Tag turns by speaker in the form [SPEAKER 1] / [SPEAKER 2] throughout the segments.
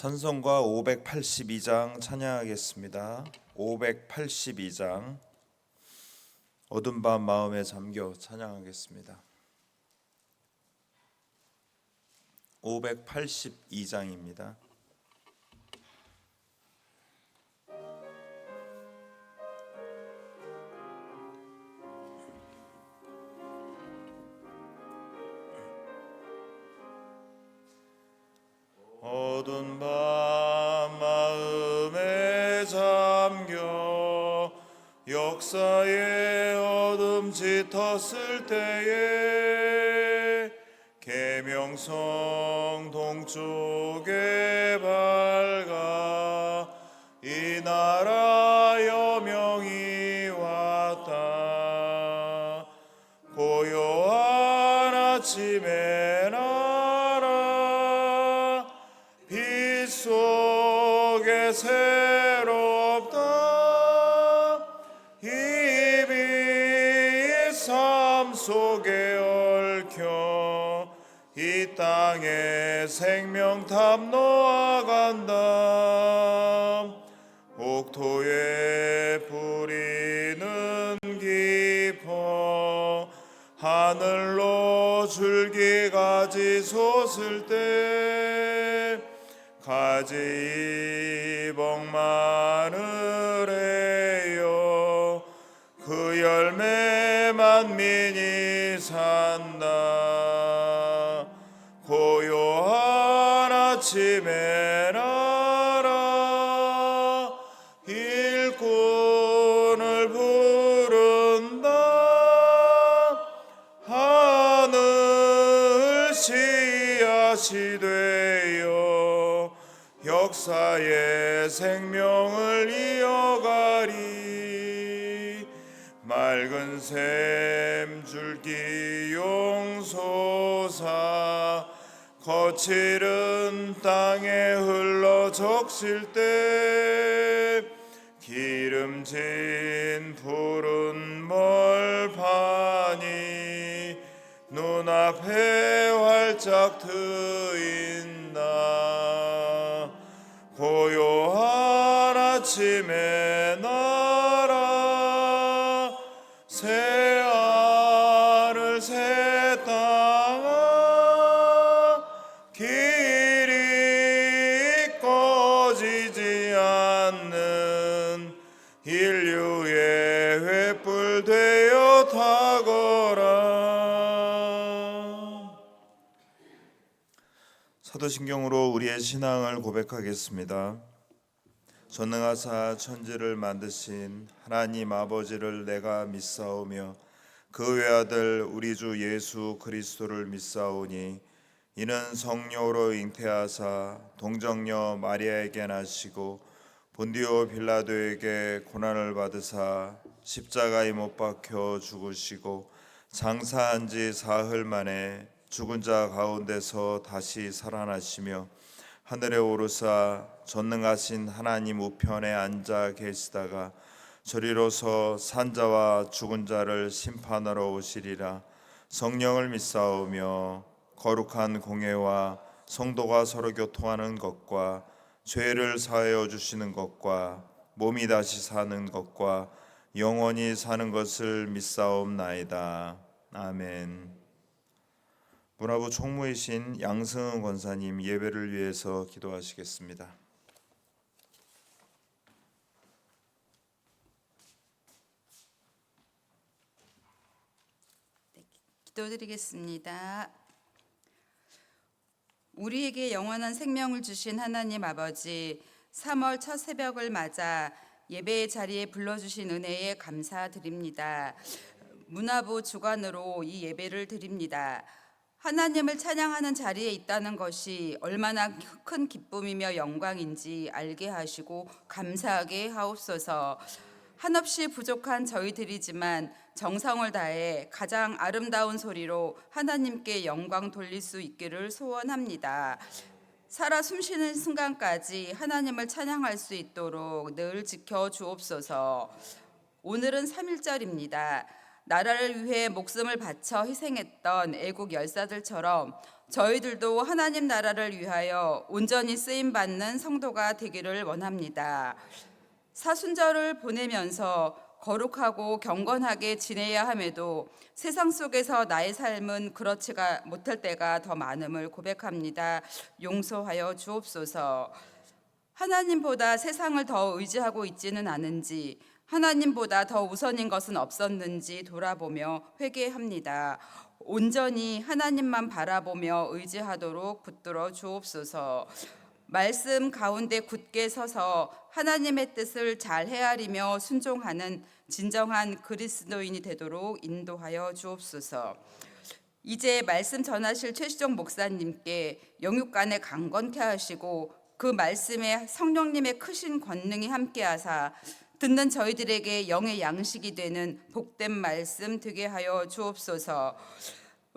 [SPEAKER 1] 찬송가 582장 찬양하겠습니다. 582장 어둠 밤 마음에 잠겨 찬양하겠습니다. 582장입니다. 어두운 밤 마음에 잠겨 역사의 어둠 짙었을 때에 계명성 동쪽에 밝아 이 나라 여명이 왔다. 고요한 아침에 빛 속에 새롭다. 이 빛 삶 속에 얽혀 이 땅에 생명탑 놓아간다. 옥토에 뿌리는 깊어 하늘로 줄기가지 솟을 때 가지 이복 마늘에요 그 열매 만민이 산다. 고요한 아침에 나라 일꾼을 부른다. 하늘 씨앗이 되어 역사의 생명을 이어가리. 맑은 샘 줄기 용솟아 거칠은 땅에 흘러 적실 때 기름진 푸른 벌판이 눈앞에 활짝 트인다. 고요한 아침에 나라 새 하늘 새 땅아 길이 꺼지지 않는 인류의 횃불 되어 타거라. 사도신경으로 우리의 신앙을 고백하겠습니다. 전능하사 천지를 만드신 하나님 아버지를 내가 믿사오며 그 외아들 우리 주 예수 그리스도를 믿사오니 이는 성령으로 잉태하사 동정녀 마리아에게 나시고 본디오 빌라도에게 고난을 받으사 십자가에 못 박혀 죽으시고 장사한 지 사흘 만에 죽은 자 가운데서 다시 살아나시며 하늘에 오르사 전능하신 하나님 우편에 앉아 계시다가 저리로서 산자와 죽은 자를 심판하러 오시리라. 성령을 믿사오며 거룩한 공회와 성도가 서로 교통하는 것과 죄를 사하여 주시는 것과 몸이 다시 사는 것과 영원히 사는 것을 믿사옵나이다. 아멘. 문화부 총무이신 양승은 권사님 예배를 위해서 기도하시겠습니다.
[SPEAKER 2] 기도드리겠습니다. 우리에게 영원한 생명을 주신 하나님 아버지, 3월 첫 새벽을 맞아 예배의 자리에 불러주신 은혜에 감사드립니다. 문화부 주관으로 이 예배를 드립니다. 하나님을 찬양하는 자리에 있다는 것이 얼마나 큰 기쁨이며 영광인지 알게 하시고 감사하게 하옵소서. 한없이 부족한 저희들이지만 정성을 다해 가장 아름다운 소리로 하나님께 영광 돌릴 수 있기를 소원합니다. 살아 숨쉬는 순간까지 하나님을 찬양할 수 있도록 늘 지켜 주옵소서. 오늘은 3.1절입니다. 나라를 위해 목숨을 바쳐 희생했던 애국 열사들처럼 저희들도 하나님 나라를 위하여 온전히 쓰임 받는 성도가 되기를 원합니다. 사순절을 보내면서 거룩하고 경건하게 지내야 함에도 세상 속에서 나의 삶은 그렇지가 못할 때가 더 많음을 고백합니다. 용서하여 주옵소서. 하나님보다 세상을 더 의지하고 있지는 않은지, 하나님보다 더 우선인 것은 없었는지 돌아보며 회개합니다. 온전히 하나님만 바라보며 의지하도록 붙들어 주옵소서. 말씀 가운데 굳게 서서 하나님의 뜻을 잘 헤아리며 순종하는 진정한 그리스도인이 되도록 인도하여 주옵소서. 이제 말씀 전하실 최시정 목사님께 영육간에 강건케 하시고 그 말씀에 성령님의 크신 권능이 함께하사 듣는 저희들에게 영의 양식이 되는 복된 말씀 되게 하여 주옵소서.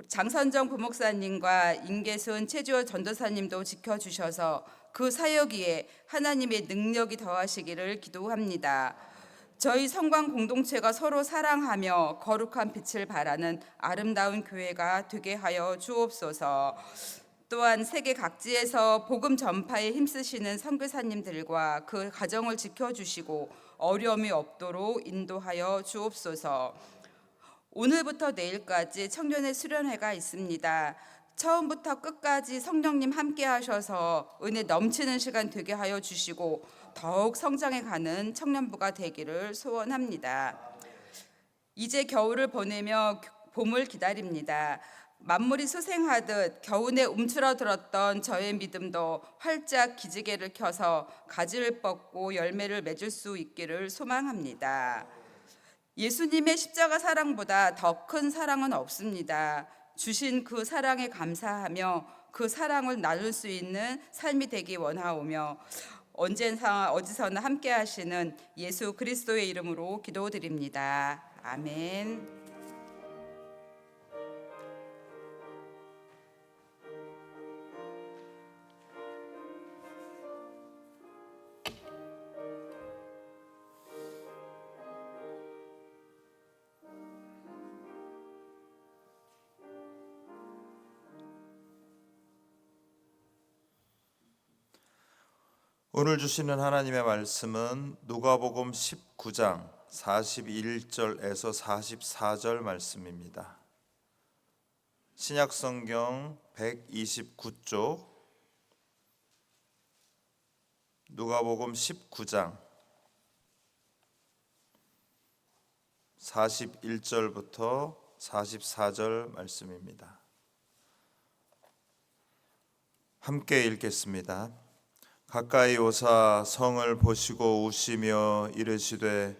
[SPEAKER 2] 장선정 부목사님과 임계순 최주호 전도사님도 지켜주셔서 그 사역 위에 하나님의 능력이 더하시기를 기도합니다. 저희 성광 공동체가 서로 사랑하며 거룩한 빛을 발하는 아름다운 교회가 되게 하여 주옵소서. 또한 세계 각지에서 복음 전파에 힘쓰시는 선교사님들과 그 가정을 지켜주시고 어려움이 없도록 인도하여 주옵소서. 오늘부터 내일까지 청년의 수련회가 있습니다. 처음부터 끝까지 성령님 함께 하셔서 은혜 넘치는 시간 되게 하여 주시고 더욱 성장해 가는 청년부가 되기를 소원합니다. 이제 겨울을 보내며 봄을 기다립니다. 만물이 수생하듯 겨우내 움츠러들었던 저의 믿음도 활짝 기지개를 켜서 가지를 뻗고 열매를 맺을 수 있기를 소망합니다. 예수님의 십자가 사랑보다 더 큰 사랑은 없습니다. 주신 그 사랑에 감사하며 그 사랑을 나눌 수 있는 삶이 되기 원하오며 언제나 어디서나 함께 하시는 예수 그리스도의 이름으로 기도드립니다. 아멘.
[SPEAKER 1] 오늘 주시는 하나님의 말씀은 누가복음 19장 41절에서 44절 말씀입니다. 신약성경 129쪽 누가복음 19장 41절부터 44절 말씀입니다. 함께 읽겠습니다. 가까이 오사 성을 보시고 우시며 이르시되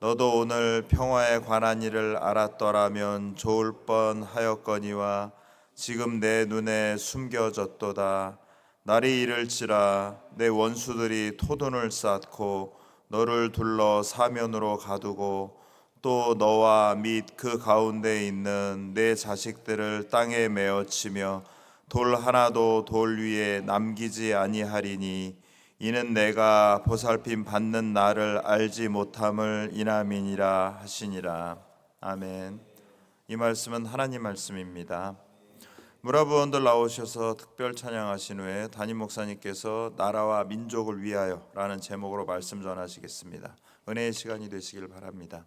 [SPEAKER 1] 너도 오늘 평화에 관한 일을 알았더라면 좋을 뻔하였거니와 지금 내 눈에 숨겨졌도다. 날이 이를지라 내 원수들이 토둔을 쌓고 너를 둘러 사면으로 가두고 또 너와 및 그 가운데 있는 내 자식들을 땅에 메어치며 돌 하나도 돌 위에 남기지 아니하리니 이는 내가 보살핌 받는 나를 알지 못함을 인함이니라 하시니라. 아멘. 이 말씀은 하나님 말씀입니다. 문화부원들 나오셔서 특별 찬양하신 후에 담임 목사님께서 나라와 민족을 위하여 라는 제목으로 말씀 전하시겠습니다. 은혜의 시간이 되시길 바랍니다.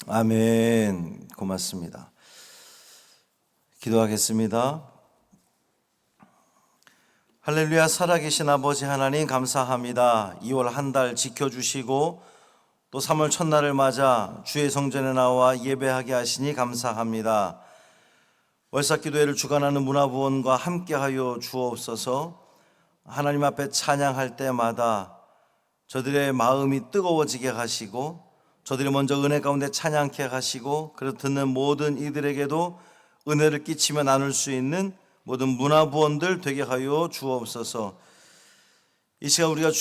[SPEAKER 3] 아멘. 고맙습니다. 기도하겠습니다. 할렐루야. 살아계신 아버지 하나님 감사합니다. 2월 한 달 지켜주시고 또 3월 첫날을 맞아 주의 성전에 나와 예배하게 하시니 감사합니다. 월삭기도회를 주관하는 문화부원과 함께하여 주옵소서. 하나님 앞에 찬양할 때마다 저들의 마음이 뜨거워지게 하시고 저들이 먼저 은혜 가운데 찬양케 하시고 그래서 듣는 모든 이들에게도 은혜를 끼치며 나눌 수 있는 모든 문화부원들 되게 하여 주옵소서. 이 시간 우리가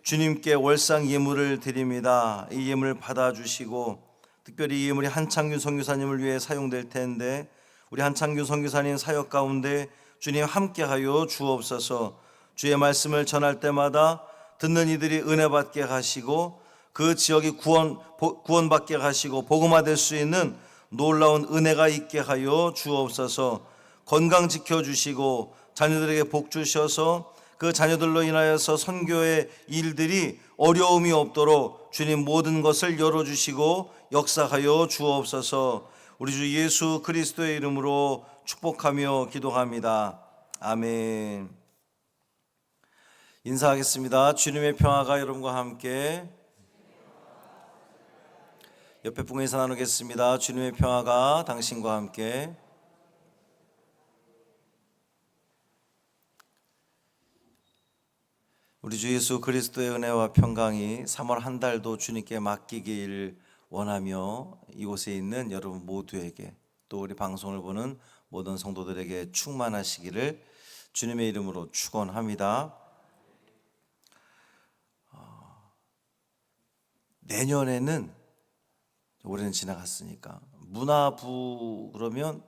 [SPEAKER 3] 주님께 월상 예물을 드립니다. 이 예물을 받아주시고 특별히 이 예물이 한창규 선교사님을 위해 사용될 텐데 우리 한창규 선교사님 사역 가운데 주님 함께하여 주옵소서. 주의 말씀을 전할 때마다 듣는 이들이 은혜 받게 하시고 그 지역이 구원받게 하시고 복음화될 수 있는 놀라운 은혜가 있게 하여 주옵소서. 건강 지켜주시고 자녀들에게 복 주셔서 그 자녀들로 인하여서 선교의 일들이 어려움이 없도록 주님 모든 것을 열어주시고 역사하여 주옵소서. 우리 주 예수 그리스도의 이름으로 축복하며 기도합니다. 아멘. 인사하겠습니다. 주님의 평화가 여러분과 함께. 옆에 분과 인사 나누겠습니다. 주님의 평화가 당신과 함께. 우리 주 예수 그리스도의 은혜와 평강이 3월 한 달도 주님께 맡기길 원하며 이곳에 있는 여러분 모두에게 또 우리 방송을 보는 모든 성도들에게 충만하시기를 주님의 이름으로 축원합니다. 내년에는 올해는 지나갔으니까 문화부 그러면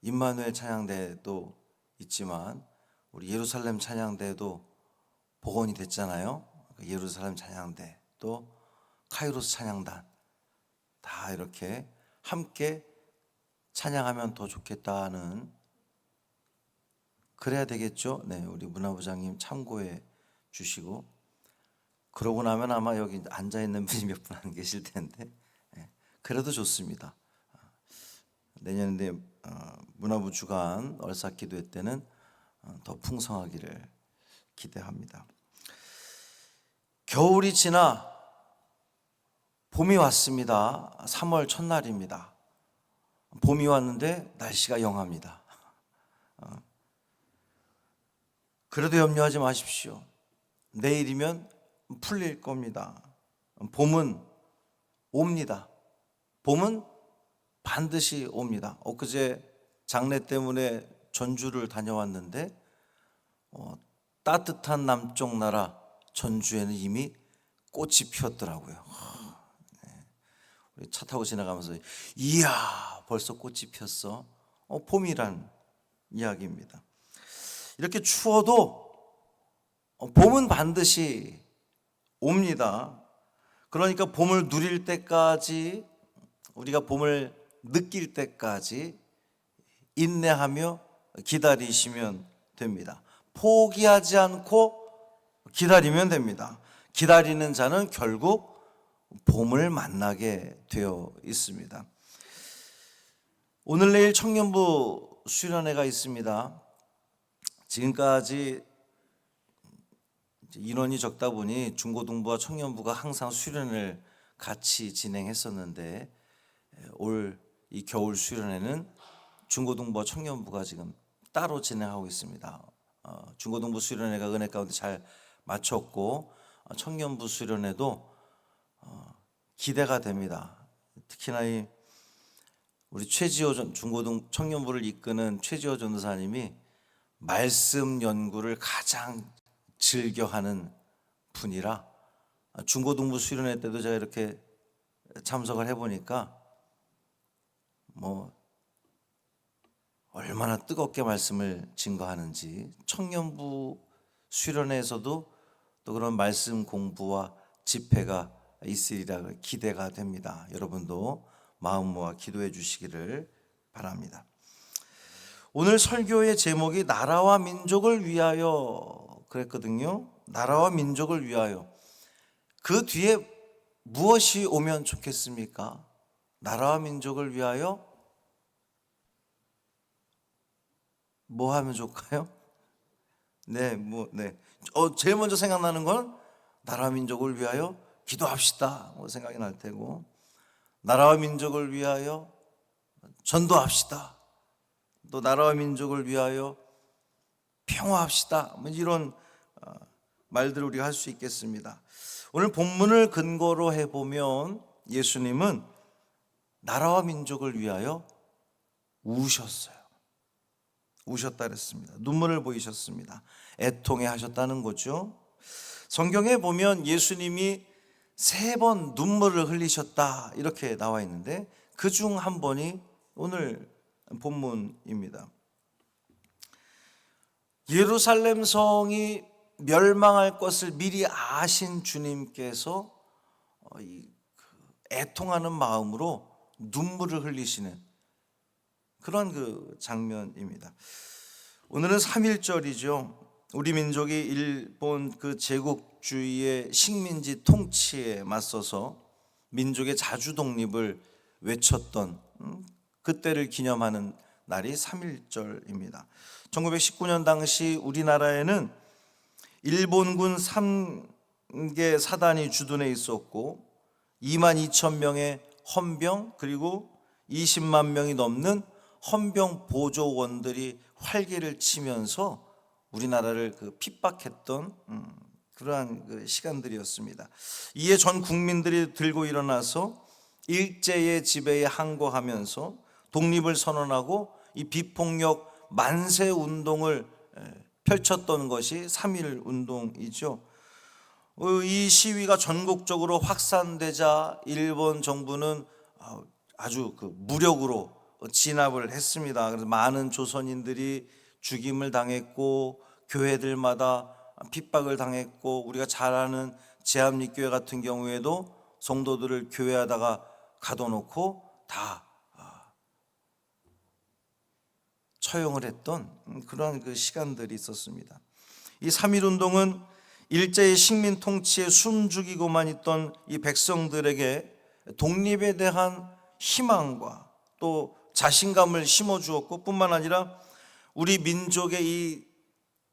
[SPEAKER 3] 임마누엘 찬양대도 있지만 우리 예루살렘 찬양대도 복원이 됐잖아요. 예루살렘 찬양대 또 카이로스 찬양단 다 이렇게 함께 찬양하면 더 좋겠다는 그래야 되겠죠. 네, 우리 문화부장님 참고해 주시고 그러고 나면 아마 여기 앉아 있는 분이 몇 분 안 계실 텐데 그래도 좋습니다. 내년에 문화부 주간 얼삭기도회 때는 더 풍성하기를 기대합니다. 겨울이 지나 봄이 왔습니다. 3월 첫날입니다. 봄이 왔는데 날씨가 영합니다. 그래도 염려하지 마십시오. 내일이면 풀릴 겁니다. 봄은 옵니다. 봄은 반드시 옵니다. 엊그제 장례 때문에 전주를 다녀왔는데 따뜻한 남쪽 나라 전주에는 이미 꽃이 피었더라고요. 우리 차 타고 지나가면서 이야 벌써 꽃이 피었어. 봄이란 이야기입니다. 이렇게 추워도 봄은 반드시 옵니다. 그러니까 봄을 누릴 때까지 우리가 봄을 느낄 때까지 인내하며 기다리시면 됩니다. 포기하지 않고 기다리면 됩니다. 기다리는 자는 결국 봄을 만나게 되어 있습니다. 오늘 내일 청년부 수련회가 있습니다. 지금까지 인원이 적다 보니 중고등부와 청년부가 항상 수련을 같이 진행했었는데 올 이 겨울 수련회는 중고등부와 청년부가 지금 따로 진행하고 있습니다. 중고등부 수련회가 은혜 가운데 잘 마쳤고 청년부 수련회도 기대가 됩니다. 특히나 우리 최지호 중고등 청년부를 이끄는 최지호 전도사님이 말씀 연구를 가장 즐겨하는 분이라 중고등부 수련회 때도 제가 이렇게 참석을 해보니까 얼마나 뜨겁게 말씀을 증거하는지 청년부 수련회에서도 또 그런 말씀 공부와 집회가 있으리라 기대가 됩니다. 여러분도 마음 모아 기도해 주시기를 바랍니다. 오늘 설교의 제목이 나라와 민족을 위하여 그랬거든요. 나라와 민족을 위하여. 그 뒤에 무엇이 오면 좋겠습니까? 나라와 민족을 위하여 뭐 하면 좋을까요? 제일 먼저 생각나는 건 나라와 민족을 위하여 기도합시다. 생각이 날 테고, 나라와 민족을 위하여 전도합시다. 또 나라와 민족을 위하여 평화합시다. 이런 말들을 우리가 할 수 있겠습니다. 오늘 본문을 근거로 해보면 예수님은 나라와 민족을 위하여 우셨어요. 우셨다 그랬습니다. 눈물을 보이셨습니다. 애통해 하셨다는 거죠. 성경에 보면 예수님이 3번 눈물을 흘리셨다 이렇게 나와 있는데 그 중 한 번이 오늘 본문입니다. 예루살렘 성이 멸망할 것을 미리 아신 주님께서 애통하는 마음으로 눈물을 흘리시는 그런 그 장면입니다. 오늘은 3.1절이죠. 우리 민족이 일본 그 제국주의의 식민지 통치에 맞서서 민족의 자주 독립을 외쳤던 그때를 기념하는 날이 3.1절입니다. 1919년 당시 우리나라에는 일본군 3개 사단이 주둔해 있었고 22,000명의 헌병 그리고 20만 명이 넘는 헌병 보조원들이 활개를 치면서 우리나라를 핍박했던 그러한 그 시간들이었습니다. 이에 전 국민들이 들고 일어나서 일제의 지배에 항거하면서 독립을 선언하고 이 비폭력 만세 운동을 펼쳤던 것이 3.1 운동이죠. 이 시위가 전국적으로 확산되자 일본 정부는 아주 무력으로 진압을 했습니다. 그래서 많은 조선인들이 죽임을 당했고 교회들마다 핍박을 당했고 우리가 잘 아는 제합리교회 같은 경우에도 성도들을 교회하다가 가둬놓고 다 처형을 했던 그러한 그 시간들이 있었습니다. 이 3.1 운동은 일제의 식민 통치에 숨죽이고만 있던 이 백성들에게 독립에 대한 희망과 또 자신감을 심어주었고 뿐만 아니라 우리 민족의 이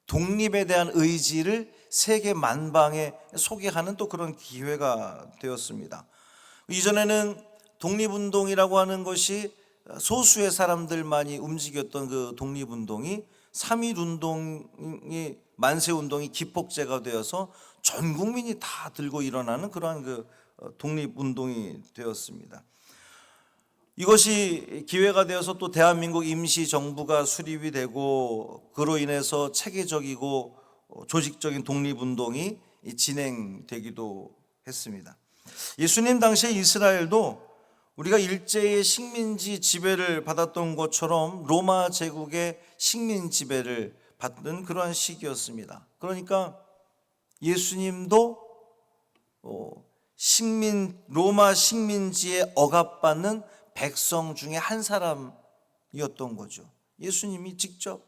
[SPEAKER 3] 독립에 대한 의지를 세계 만방에 소개하는 또 그런 기회가 되었습니다. 이전에는 독립운동이라고 하는 것이 소수의 사람들만이 움직였던 그 독립운동이 3.1 운동이 만세운동이 기폭제가 되어서 전 국민이 다 들고 일어나는 그러한 그 독립운동이 되었습니다. 이것이 기회가 되어서 또 대한민국 임시정부가 수립이 되고 그로 인해서 체계적이고 조직적인 독립운동이 진행되기도 했습니다. 예수님 당시에 이스라엘도 우리가 일제의 식민지 지배를 받았던 것처럼 로마 제국의 식민 지배를 받는 그러한 시기였습니다. 그러니까 예수님도 로마 식민지에 억압받는 백성 중에 한 사람이었던 거죠. 예수님이 직접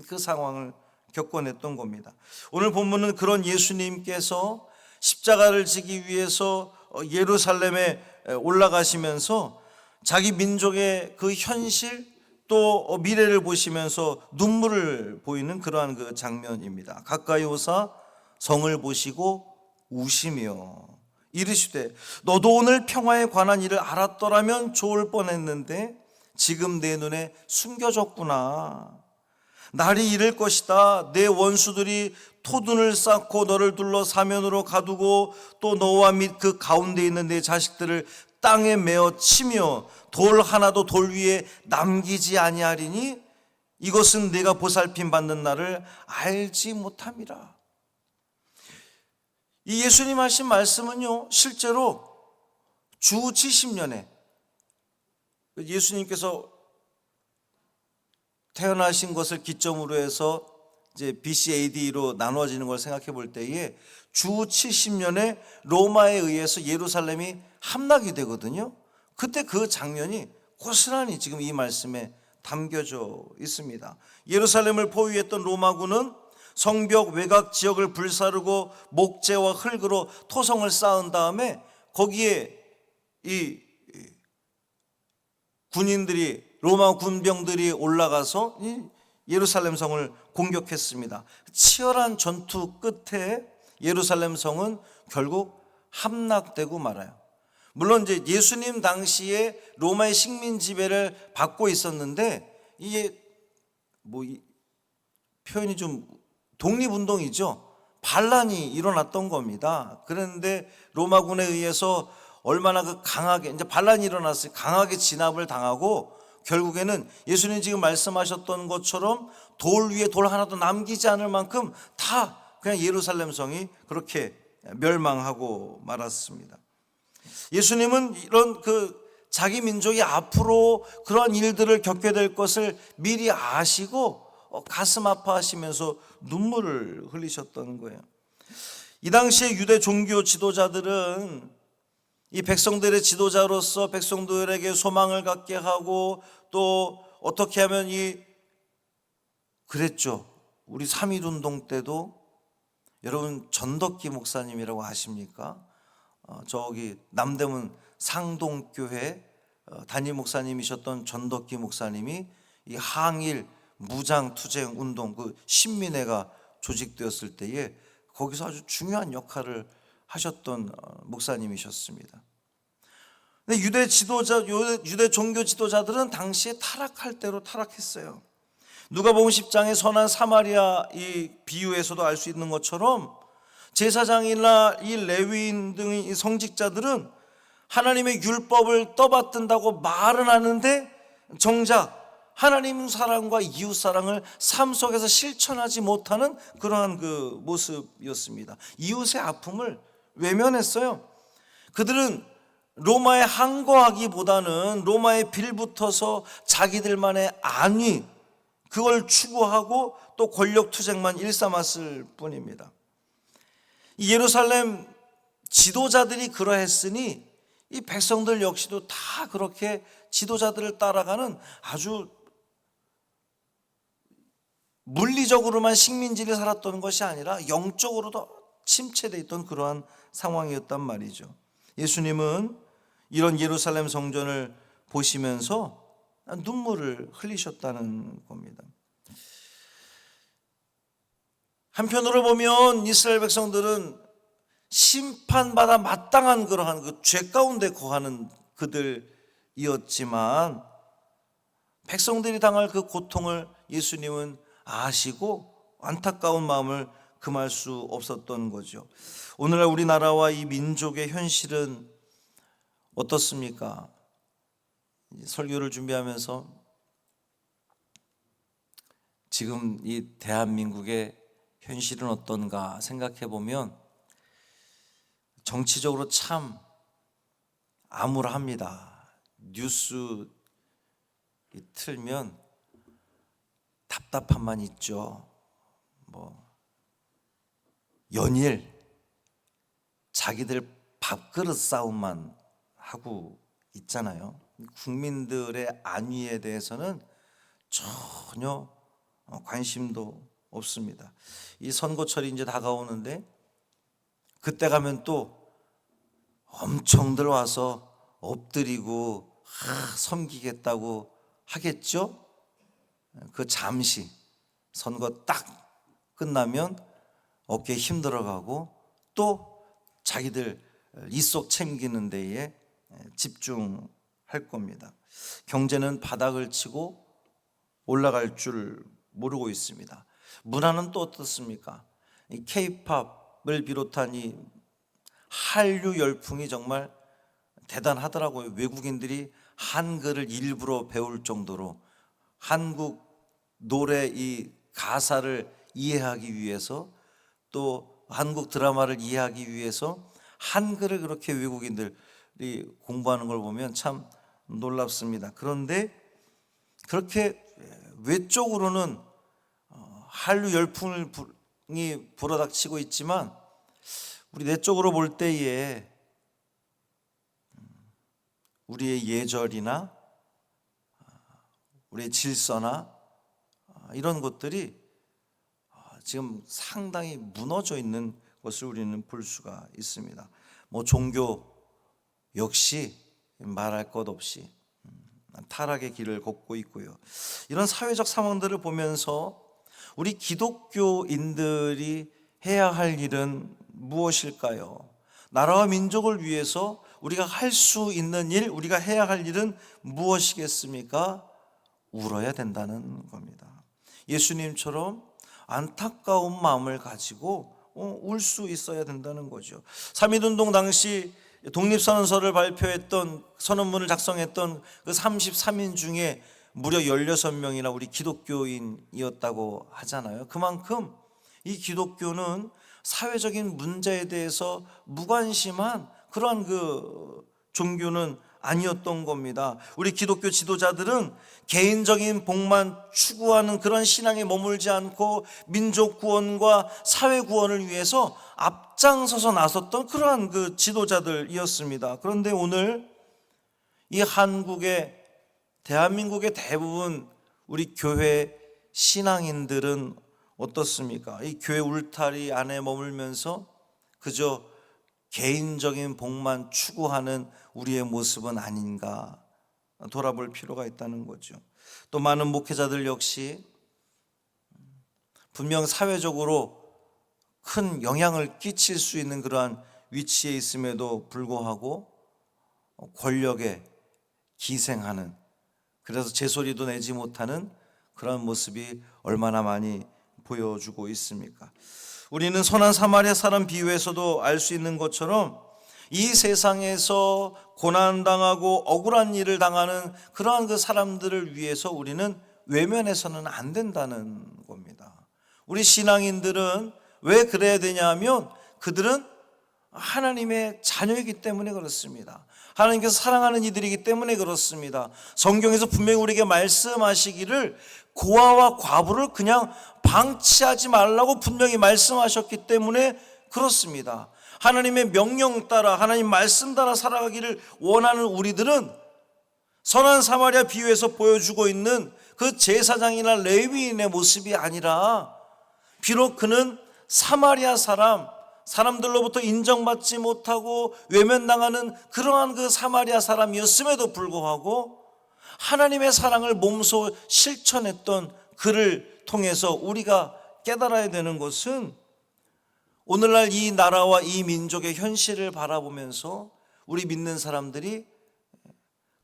[SPEAKER 3] 그 상황을 겪어냈던 겁니다. 오늘 본문은 그런 예수님께서 십자가를 지기 위해서 예루살렘에 올라가시면서 자기 민족의 그 현실 또 미래를 보시면서 눈물을 보이는 그러한 그 장면입니다. 가까이 오사 성을 보시고 우시며 이르시되 너도 오늘 평화에 관한 일을 알았더라면 좋을 뻔했는데 지금 내 눈에 숨겨졌구나. 날이 이를 것이다. 내 원수들이 토둔을 쌓고 너를 둘러 사면으로 가두고 또 너와 및 그 가운데 있는 내 자식들을 땅에 메어 치며 돌 하나도 돌 위에 남기지 아니하리니 이것은 내가 보살핌 받는 날을 알지 못함이라. 이 예수님 하신 말씀은요, 실제로 주 70년에 예수님께서 태어나신 것을 기점으로 해서 이제 BC AD로 나누어지는 걸 생각해 볼 때에 주 70년에 로마에 의해서 예루살렘이 함락이 되거든요. 그때 그 장면이 고스란히 지금 이 말씀에 담겨져 있습니다. 예루살렘을 포위했던 로마군은 성벽 외곽 지역을 불사르고 목재와 흙으로 토성을 쌓은 다음에 거기에 이 군인들이, 로마 군병들이 올라가서 이 예루살렘 성을 공격했습니다. 치열한 전투 끝에 예루살렘 성은 결국 함락되고 말아요. 물론 이제 예수님 당시에 로마의 식민 지배를 받고 있었는데, 이게 표현이 좀 독립운동이죠. 반란이 일어났던 겁니다. 그런데 로마군에 의해서 얼마나 강하게, 이제 반란이 일어났어요. 강하게 진압을 당하고 결국에는 예수님 지금 말씀하셨던 것처럼 돌 위에 돌 하나도 남기지 않을 만큼 다 그냥 예루살렘 성이 그렇게 멸망하고 말았습니다. 예수님은 이런 자기 민족이 앞으로 그런 일들을 겪게 될 것을 미리 아시고 가슴 아파하시면서 눈물을 흘리셨던 거예요. 이 당시에 유대 종교 지도자들은 이 백성들의 지도자로서 백성들에게 소망을 갖게 하고, 또 어떻게 하면 그랬죠. 우리 3.1운동 때도 여러분 전덕기 목사님이라고 아십니까? 저기 남대문 상동교회 담임 목사님이셨던 전덕기 목사님이 이 항일 무장투쟁 운동 신민회가 조직되었을 때에 거기서 아주 중요한 역할을 하셨던 목사님이셨습니다. 근데 유대 종교 지도자들은 당시에 타락할 대로 타락했어요. 누가복음 10장의 선한 사마리아 이 비유에서도 알 수 있는 것처럼 제사장이나 이 레위인 등의 성직자들은 하나님의 율법을 떠받든다고 말은 하는데 정작 하나님 사랑과 이웃 사랑을 삶 속에서 실천하지 못하는 그러한 모습이었습니다. 이웃의 아픔을 외면했어요. 그들은 로마에 항거하기보다는 로마에 빌붙어서 자기들만의 안위, 그걸 추구하고 또 권력 투쟁만 일삼았을 뿐입니다. 이 예루살렘 지도자들이 그러했으니 이 백성들 역시도 다 그렇게 지도자들을 따라가는 아주 물리적으로만 식민지를 살았던 것이 아니라 영적으로도 침체되어 있던 그러한 상황이었단 말이죠. 예수님은 이런 예루살렘 성전을 보시면서 눈물을 흘리셨다는 겁니다. 한편으로 보면 이스라엘 백성들은 심판받아 마땅한 그러한 죄 가운데 거하는 그들이었지만 백성들이 당할 그 고통을 예수님은 아시고 안타까운 마음을 금할 수 없었던 거죠. 오늘날 우리나라와 이 민족의 현실은 어떻습니까? 설교를 준비하면서 지금 이 대한민국의 현실은 어떤가 생각해 보면 정치적으로 참 암울합니다. 뉴스 틀면 답답함만 있죠. 연일 자기들 밥그릇 싸움만 하고 있잖아요. 국민들의 안위에 대해서는 전혀 관심도 없습니다. 이 선거철이 이제 다가오는데 그때 가면 또 엄청들 와서 엎드리고 섬기겠다고 하겠죠. 그 잠시 선거 딱 끝나면 어깨에 힘들어가고 또 자기들 이속 챙기는 데에 집중할 겁니다. 경제는 바닥을 치고 올라갈 줄 모르고 있습니다. 문화는 또 어떻습니까? 이 K-팝을 비롯한 이 한류 열풍이 정말 대단하더라고요. 외국인들이 한글을 일부러 배울 정도로 한국 노래 이 가사를 이해하기 위해서, 또 한국 드라마를 이해하기 위해서 한글을 그렇게 외국인들이 공부하는 걸 보면 참 놀랍습니다. 그런데 그렇게 외적으로는 한류 열풍이 불어닥치고 있지만 우리 내적으로 볼 때에 우리의 예절이나 우리의 질서나 이런 것들이 지금 상당히 무너져 있는 것을 우리는 볼 수가 있습니다. 종교 역시 말할 것 없이 타락의 길을 걷고 있고요. 이런 사회적 상황들을 보면서 우리 기독교인들이 해야 할 일은 무엇일까요? 나라와 민족을 위해서 우리가 할 수 있는 일, 우리가 해야 할 일은 무엇이겠습니까? 울어야 된다는 겁니다. 예수님처럼 안타까운 마음을 가지고 울 수 있어야 된다는 거죠. 3.1운동 당시 독립선언서를 발표했던, 선언문을 작성했던 그 33인 중에 무려 16명이나 우리 기독교인이었다고 하잖아요. 그만큼 이 기독교는 사회적인 문제에 대해서 무관심한 그러한 그 종교는 아니었던 겁니다. 우리 기독교 지도자들은 개인적인 복만 추구하는 그런 신앙에 머물지 않고 민족 구원과 사회 구원을 위해서 앞장서서 나섰던 그러한 그 지도자들이었습니다. 그런데 오늘 이 대한민국의 대부분 우리 교회 신앙인들은 어떻습니까? 이 교회 울타리 안에 머물면서 그저 개인적인 복만 추구하는 우리의 모습은 아닌가 돌아볼 필요가 있다는 거죠. 또 많은 목회자들 역시 분명 사회적으로 큰 영향을 끼칠 수 있는 그러한 위치에 있음에도 불구하고 권력에 기생하는, 그래서 제소리도 내지 못하는 그런 모습이 얼마나 많이 보여주고 있습니까? 우리는 선한 사마리아 사람 비유에서도 알 수 있는 것처럼 이 세상에서 고난당하고 억울한 일을 당하는 그러한 그 사람들을 위해서 우리는 외면해서는 안 된다는 겁니다. 우리 신앙인들은 왜 그래야 되냐면 그들은 하나님의 자녀이기 때문에 그렇습니다. 하나님께서 사랑하는 이들이기 때문에 그렇습니다. 성경에서 분명히 우리에게 말씀하시기를 고아와 과부를 그냥 방치하지 말라고 분명히 말씀하셨기 때문에 그렇습니다. 하나님의 명령 따라, 하나님 말씀 따라 살아가기를 원하는 우리들은 선한 사마리아 비유에서 보여주고 있는 그 제사장이나 레위인의 모습이 아니라 비록 그는 사마리아 사람들로부터 인정받지 못하고 외면당하는 그러한 그 사마리아 사람이었음에도 불구하고 하나님의 사랑을 몸소 실천했던 그를 통해서 우리가 깨달아야 되는 것은 오늘날 이 나라와 이 민족의 현실을 바라보면서 우리 믿는 사람들이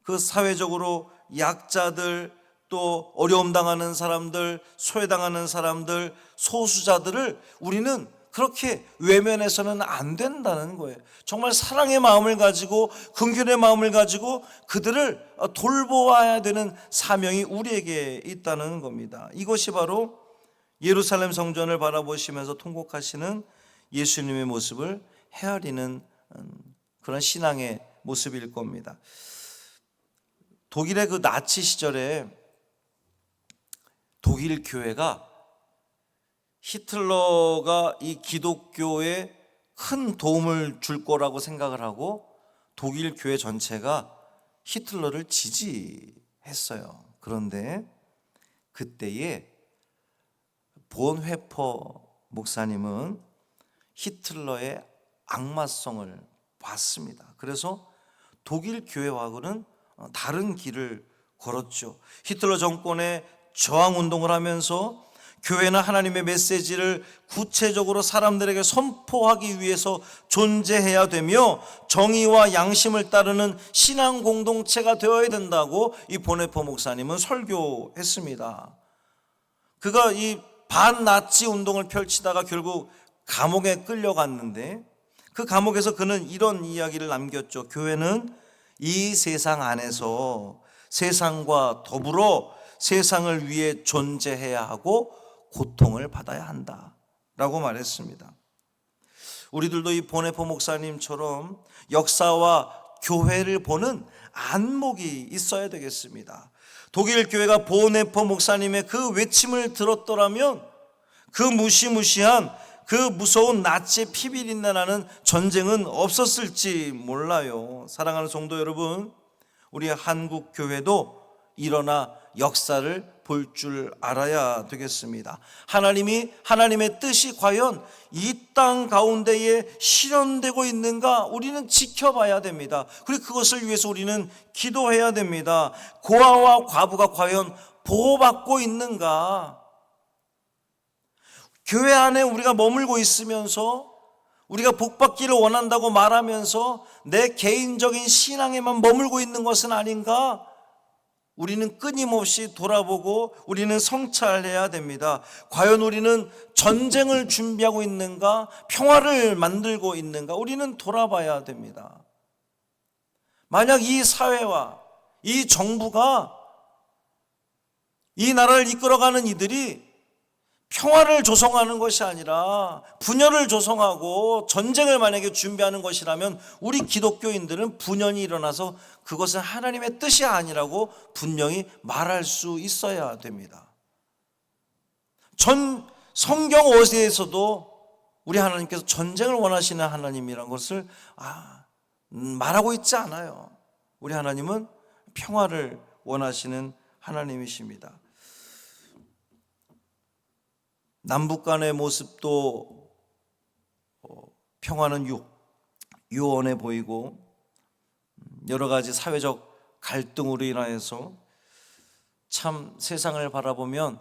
[SPEAKER 3] 그 사회적으로 약자들, 또 어려움 당하는 사람들, 소외당하는 사람들, 소수자들을 우리는 그렇게 외면해서는 안 된다는 거예요. 정말 사랑의 마음을 가지고 긍휼의 마음을 가지고 그들을 돌보아야 되는 사명이 우리에게 있다는 겁니다. 이것이 바로 예루살렘 성전을 바라보시면서 통곡하시는 예수님의 모습을 헤아리는 그런 신앙의 모습일 겁니다. 독일의 그 나치 시절에 독일 교회가 히틀러가 이 기독교에 큰 도움을 줄 거라고 생각을 하고 독일 교회 전체가 히틀러를 지지했어요. 그런데 그때에 본회퍼 목사님은 히틀러의 악마성을 봤습니다. 그래서 독일 교회하고는 다른 길을 걸었죠. 히틀러 정권에 저항운동을 하면서 교회는 하나님의 메시지를 구체적으로 사람들에게 선포하기 위해서 존재해야 되며 정의와 양심을 따르는 신앙 공동체가 되어야 된다고 이 보네퍼 목사님은 설교했습니다. 그가 이 반나치 운동을 펼치다가 결국 감옥에 끌려갔는데 그 감옥에서 그는 이런 이야기를 남겼죠. 교회는 이 세상 안에서 세상과 더불어 세상을 위해 존재해야 하고 고통을 받아야 한다 라고 말했습니다. 우리들도 이 보네퍼 목사님처럼 역사와 교회를 보는 안목이 있어야 되겠습니다. 독일 교회가 보네퍼 목사님의 그 외침을 들었더라면 그 무시무시한 그 무서운 나치의 피비린내 나는 전쟁은 없었을지 몰라요. 사랑하는 성도 여러분, 우리 한국 교회도 일어나 역사를 볼 줄 알아야 되겠습니다. 하나님의 뜻이 과연 이 땅 가운데에 실현되고 있는가 우리는 지켜봐야 됩니다. 그리고 그것을 위해서 우리는 기도해야 됩니다. 고아와 과부가 과연 보호받고 있는가? 교회 안에 우리가 머물고 있으면서 우리가 복받기를 원한다고 말하면서 내 개인적인 신앙에만 머물고 있는 것은 아닌가? 우리는 끊임없이 돌아보고 우리는 성찰해야 됩니다. 과연 우리는 전쟁을 준비하고 있는가? 평화를 만들고 있는가? 우리는 돌아봐야 됩니다. 만약 이 사회와 이 정부가 이 나라를 이끌어가는 이들이 평화를 조성하는 것이 아니라 분열을 조성하고 전쟁을 만약에 준비하는 것이라면 우리 기독교인들은 분열이 일어나서 그것은 하나님의 뜻이 아니라고 분명히 말할 수 있어야 됩니다. 성경 어디에서도 우리 하나님께서 전쟁을 원하시는 하나님이라는 것을 말하고 있지 않아요. 우리 하나님은 평화를 원하시는 하나님이십니다. 남북 간의 모습도 평화는 유언해 보이고 여러 가지 사회적 갈등으로 인하여서 참 세상을 바라보면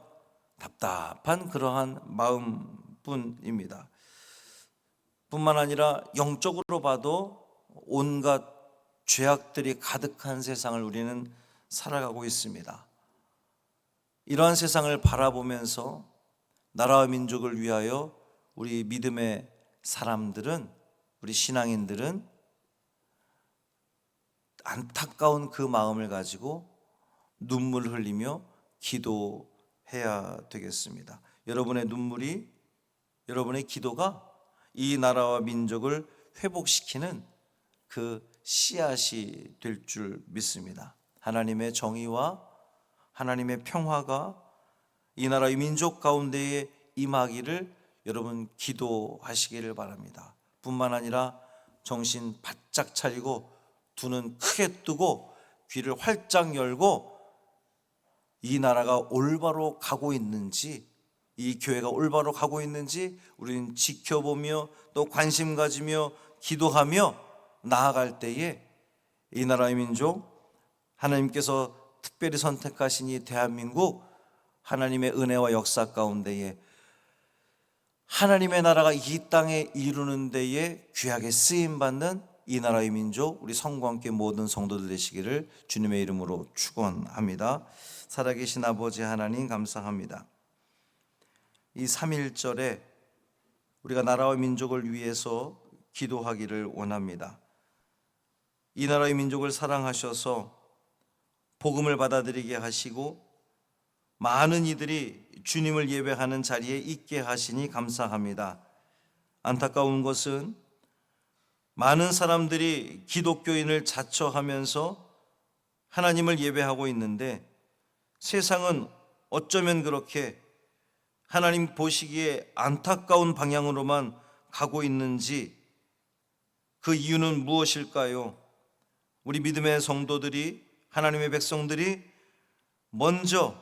[SPEAKER 3] 답답한 그러한 마음뿐입니다. 뿐만 아니라 영적으로 봐도 온갖 죄악들이 가득한 세상을 우리는 살아가고 있습니다. 이러한 세상을 바라보면서 나라와 민족을 위하여 우리 믿음의 사람들은, 우리 신앙인들은 안타까운 그 마음을 가지고 눈물 흘리며 기도해야 되겠습니다. 여러분의 눈물이, 여러분의 기도가 이 나라와 민족을 회복시키는 그 씨앗이 될 줄 믿습니다. 하나님의 정의와 하나님의 평화가 이 나라의 민족 가운데에 임하기를 여러분 기도하시기를 바랍니다. 뿐만 아니라 정신 바짝 차리고 두 눈 크게 뜨고 귀를 활짝 열고 이 나라가 올바로 가고 있는지, 이 교회가 올바로 가고 있는지 우리는 지켜보며 또 관심 가지며 기도하며 나아갈 때에 이 나라의 민족, 하나님께서 특별히 선택하신 이 대한민국, 하나님의 은혜와 역사 가운데에 하나님의 나라가 이 땅에 이루는 데에 귀하게 쓰임받는 이 나라의 민족, 우리 성과 함께 모든 성도들 되시기를 주님의 이름으로 축원합니다. 살아계신 아버지 하나님 감사합니다. 이 3.1절에 우리가 나라와 민족을 위해서 기도하기를 원합니다. 이 나라의 민족을 사랑하셔서 복음을 받아들이게 하시고 많은 이들이 주님을 예배하는 자리에 있게 하시니 감사합니다. 안타까운 것은 많은 사람들이 기독교인을 자처하면서 하나님을 예배하고 있는데 세상은 어쩌면 그렇게 하나님 보시기에 안타까운 방향으로만 가고 있는지, 그 이유는 무엇일까요? 우리 믿음의 성도들이, 하나님의 백성들이 먼저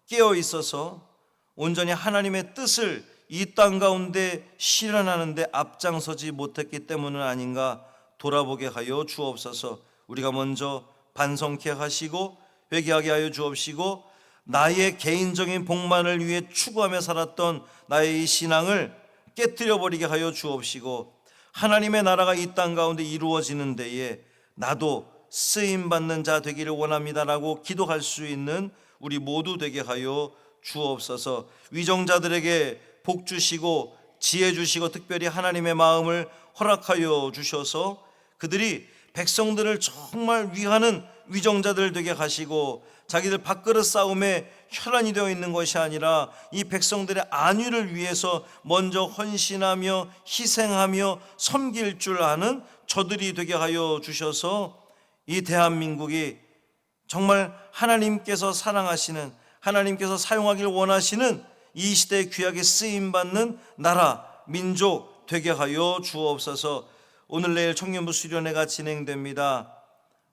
[SPEAKER 3] 깨어 있어서 온전히 하나님의 뜻을 이 땅 가운데 실현하는데 앞장서지 못했기 때문은 아닌가 돌아보게 하여 주옵소서. 우리가 먼저 반성케 하시고 회개하게 하여 주옵시고 나의 개인적인 복만을 위해 추구하며 살았던 나의 이 신앙을 깨뜨려 버리게 하여 주옵시고 하나님의 나라가 이 땅 가운데 이루어지는 데에 나도 쓰임받는 자 되기를 원합니다라고 기도할 수 있는 우리 모두 되게 하여 주옵소서. 위정자들에게 복 주시고 지혜 주시고 특별히 하나님의 마음을 허락하여 주셔서 그들이 백성들을 정말 위하는 위정자들 되게 하시고 자기들 밥그릇 싸움에 혈안이 되어 있는 것이 아니라 이 백성들의 안위를 위해서 먼저 헌신하며 희생하며 섬길 줄 아는 저들이 되게 하여 주셔서 이 대한민국이 정말 하나님께서 사랑하시는, 하나님께서 사용하기를 원하시는 이 시대에 귀하게 쓰임받는 나라, 민족 되게 하여 주옵소서. 오늘 내일 청년부 수련회가 진행됩니다.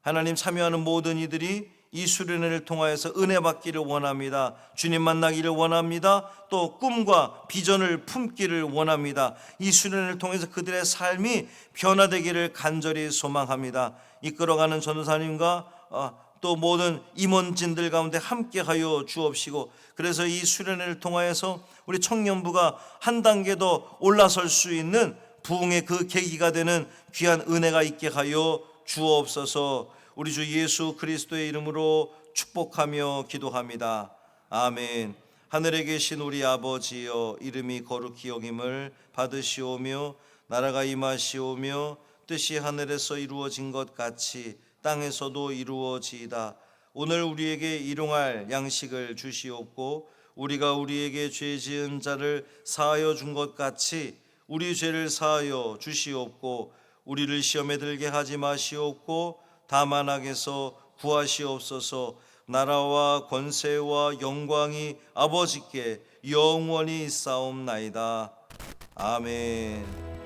[SPEAKER 3] 하나님 참여하는 모든 이들이 이 수련회를 통하여서 은혜 받기를 원합니다. 주님 만나기를 원합니다. 또 꿈과 비전을 품기를 원합니다. 이 수련회를 통해서 그들의 삶이 변화되기를 간절히 소망합니다. 이끌어가는 전도사님과 또 모든 임원진들 가운데 함께하여 주옵시고, 그래서 이 수련회를 통하여서 우리 청년부가 한 단계 더 올라설 수 있는 부흥의 그 계기가 되는 귀한 은혜가 있게 하여 주옵소서. 우리 주 예수 그리스도의 이름으로 축복하며 기도합니다. 아멘. 하늘에 계신 우리 아버지여, 이름이 거룩히 여김을 받으시오며 나라가 임하시오며 뜻이 하늘에서 이루어진 것 같이 땅에서도 이루어지이다. 오늘 우리에게 일용할 양식을 주시옵고, 우리가 우리에게 죄 지은 자를 사하여 준 것 같이 우리 죄를 사하여 주시옵고, 우리를 시험에 들게 하지 마시옵고 다만 악에서 구하시옵소서. 나라와 권세와 영광이 아버지께 영원히 있사옵나이다. 아멘.